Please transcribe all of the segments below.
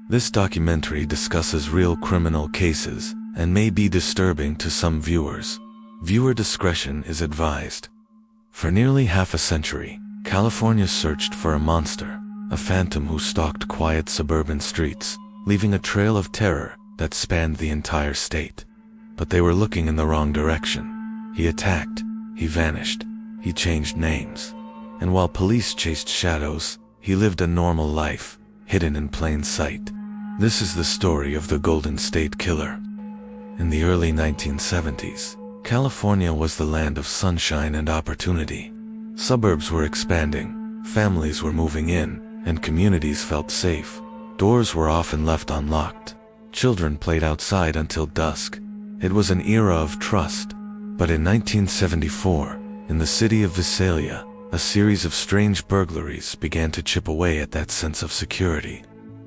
This documentary discusses real criminal cases and may be disturbing to some viewers. Viewer discretion is advised. For nearly half a century, California searched for a monster, a phantom who stalked quiet suburban streets, leaving a trail of terror that spanned the entire state. But they were looking in the wrong direction. He attacked, he vanished, he changed names. And while police chased shadows, he lived a normal life, hidden in plain sight. This is the story of the Golden State Killer. In the early 1970s, California was the land of sunshine and opportunity. Suburbs were expanding, families were moving in, and communities felt safe. Doors were often left unlocked. Children played outside until dusk. It was an era of trust. But in 1974, in the city of Visalia, a series of strange burglaries began to chip away at that sense of security.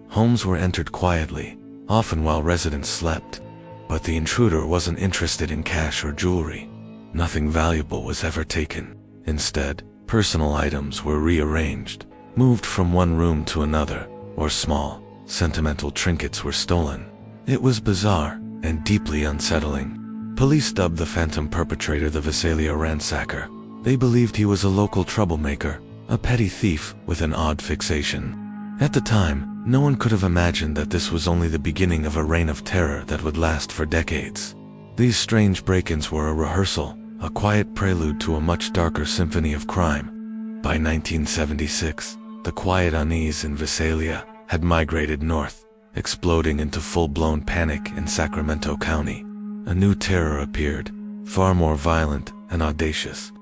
Homes were entered quietly, often while residents slept. But the intruder wasn't interested in cash or jewelry. Nothing valuable was ever taken. Instead, personal items were rearranged, moved from one room to another, or small, sentimental trinkets were stolen. It was bizarre and deeply unsettling. Police dubbed the phantom perpetrator the Visalia Ransacker. They believed he was a local troublemaker, a petty thief with an odd fixation. At the time, no one could have imagined that this was only the beginning of a reign of terror that would last for decades. These strange break-ins were a rehearsal, a quiet prelude to a much darker symphony of crime. By 1976, the quiet unease in Visalia had migrated north, exploding into full-blown panic in Sacramento County. A new terror appeared, far more violent and audacious.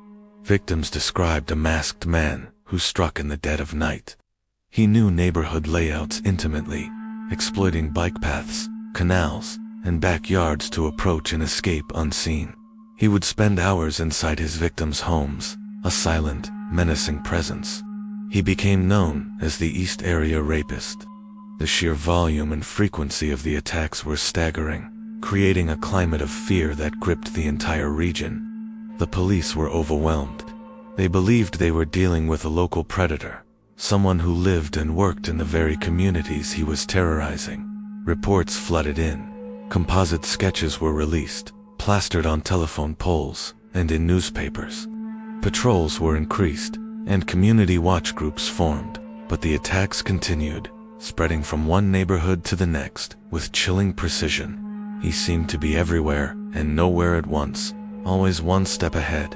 Victims described a masked man who struck in the dead of night. He knew neighborhood layouts intimately, exploiting bike paths, canals, and backyards to approach and escape unseen. He would spend hours inside his victims' homes, a silent, menacing presence. He became known as the East Area Rapist. The sheer volume and frequency of the attacks were staggering, creating a climate of fear that gripped the entire region. The police were overwhelmed. They believed they were dealing with a local predator, someone who lived and worked in the very communities he was terrorizing. Reports flooded in. Composite sketches were released, plastered on telephone poles and in newspapers. Patrols were increased, and community watch groups formed, but the attacks continued, spreading from one neighborhood to the next with chilling precision. He seemed to be everywhere and nowhere at once, always one step ahead.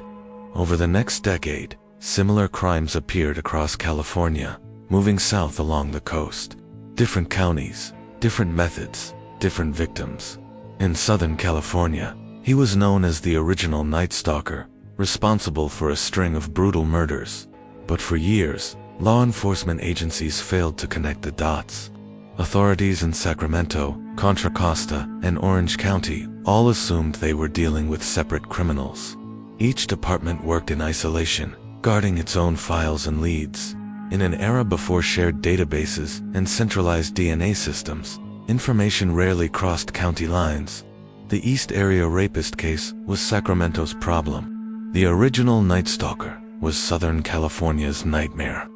Over the next decade, similar crimes appeared across California, moving south along the coast. Different counties, different methods, different victims. In Southern California, he was known as the original Night Stalker, responsible for a string of brutal murders. But for years, law enforcement agencies failed to connect the dots. Authorities in Sacramento, Contra Costa, and Orange County all assumed they were dealing with separate criminals. Each department worked in isolation, guarding its own files and leads. In an era before shared databases and centralized DNA systems, information rarely crossed county lines. The East Area Rapist case was Sacramento's problem. The original Night Stalker was Southern California's nightmare.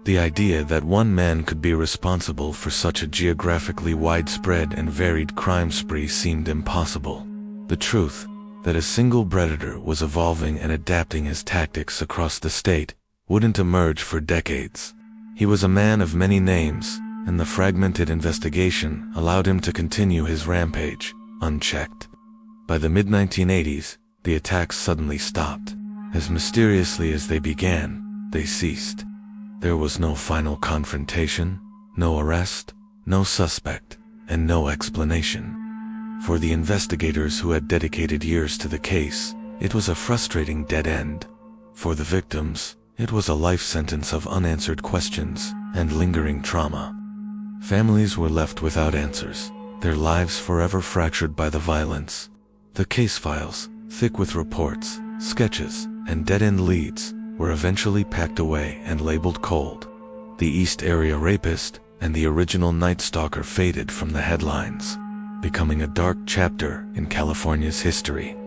The idea that one man could be responsible for such a geographically widespread and varied crime spree seemed impossible. The truth, that a single predator was evolving and adapting his tactics across the state, wouldn't emerge for decades. He was a man of many names, and the fragmented investigation allowed him to continue his rampage, unchecked. By the mid-1980s, the attacks suddenly stopped. As mysteriously as they began, they ceased. There was no final confrontation, no arrest, no suspect, and no explanation. For the investigators who had dedicated years to the case, it was a frustrating dead end. For the victims, it was a life sentence of unanswered questions and lingering trauma. Families were left without answers, their lives forever fractured by the violence. The case files, thick with reports, sketches, and dead-end leads, were eventually packed away and labeled cold. The East Area Rapist and the original Night Stalker faded from the headlines, becoming a dark chapter in California's history.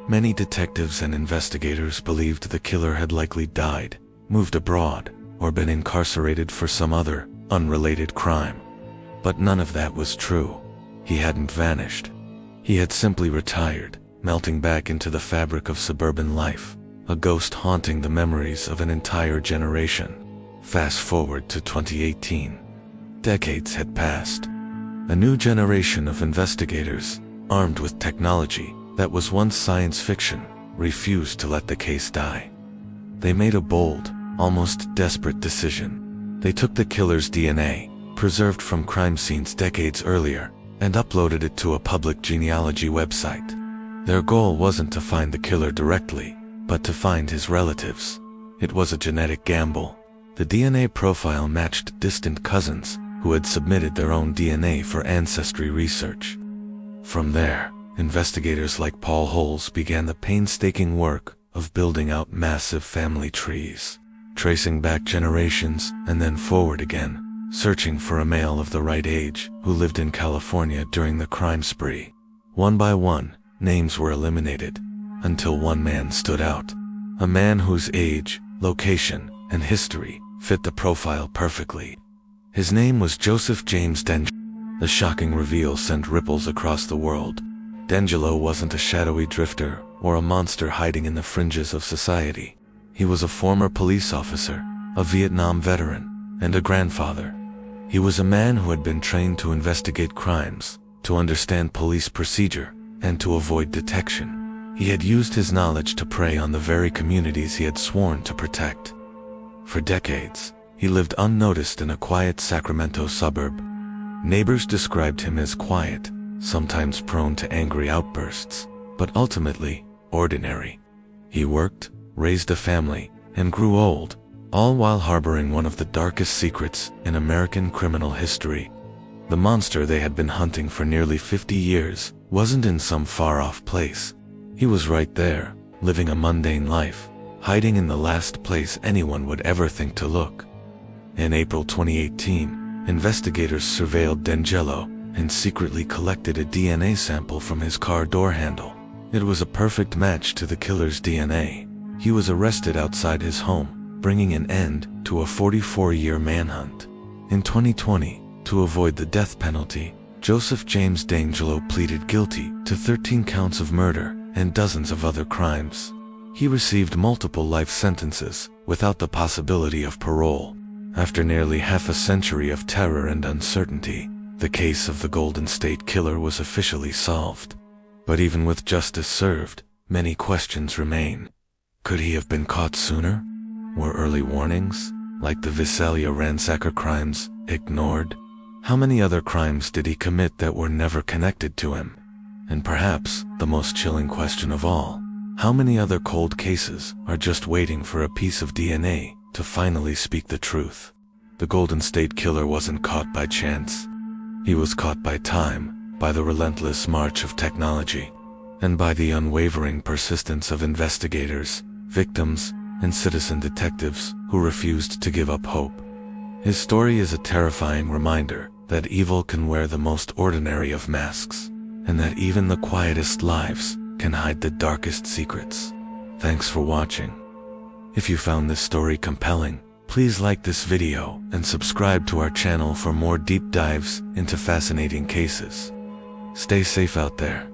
Many detectives and investigators believed the killer had likely died, moved abroad, or been incarcerated for some other, unrelated crime. But none of that was true. He hadn't vanished. He had simply retired, melting back into the fabric of suburban life, a ghost haunting the memories of an entire generation. Fast forward to 2018. Decades had passed. A new generation of investigators, armed with technology that was once science fiction, refused to let the case die. They made a bold, almost desperate decision. They took the killer's DNA, preserved from crime scenes decades earlier, and uploaded it to a public genealogy website. Their goal wasn't to find the killer directly, but to find his relatives. It was a genetic gamble. The DNA profile matched distant cousins who had submitted their own DNA for ancestry research. From there, investigators like Paul Holes began the painstaking work of building out massive family trees, tracing back generations and then forward again, searching for a male of the right age who lived in California during the crime spree. One by one, names were eliminated, until one man stood out. A man whose age, location, and history fit the profile perfectly. His name was Joseph James D'Angelo. The shocking reveal sent ripples across the world. D'Angelo wasn't a shadowy drifter or a monster hiding in the fringes of society. He was a former police officer, a Vietnam veteran, and a grandfather. He was a man who had been trained to investigate crimes, to understand police procedure, and to avoid detection. He had used his knowledge to prey on the very communities he had sworn to protect. For decades, he lived unnoticed in a quiet Sacramento suburb. Neighbors described him as quiet, sometimes prone to angry outbursts, but ultimately ordinary. He worked, raised a family, and grew old, all while harboring one of the darkest secrets in American criminal history. The monster they had been hunting for nearly 50 years wasn't in some far-off place. He was right there, living a mundane life, hiding in the last place anyone would ever think to look. In April 2018, investigators surveilled D'Angelo and secretly collected a DNA sample from his car door handle. It was a perfect match to the killer's DNA. He was arrested outside his home, bringing an end to a 44-year manhunt. In 2020, to avoid the death penalty, Joseph James D'Angelo pleaded guilty to 13 counts of murder and dozens of other crimes. He received multiple life sentences without the possibility of parole. After nearly half a century of terror and uncertainty, the case of the Golden State Killer was officially solved. But even with justice served, many questions remain. Could he have been caught sooner? Were early warnings, like the Visalia ransacker crimes, ignored? How many other crimes did he commit that were never connected to him? And perhaps the most chilling question of all, how many other cold cases are just waiting for a piece of DNA to finally speak the truth? The Golden State Killer wasn't caught by chance. He was caught by time, by the relentless march of technology, and by the unwavering persistence of investigators, victims, and citizen detectives who refused to give up hope. His story is a terrifying reminder that evil can wear the most ordinary of masks, and that even the quietest lives can hide the darkest secrets. Thanks for watching. If you found this story compelling, please like this video and subscribe to our channel for more deep dives into fascinating cases. Stay safe out there.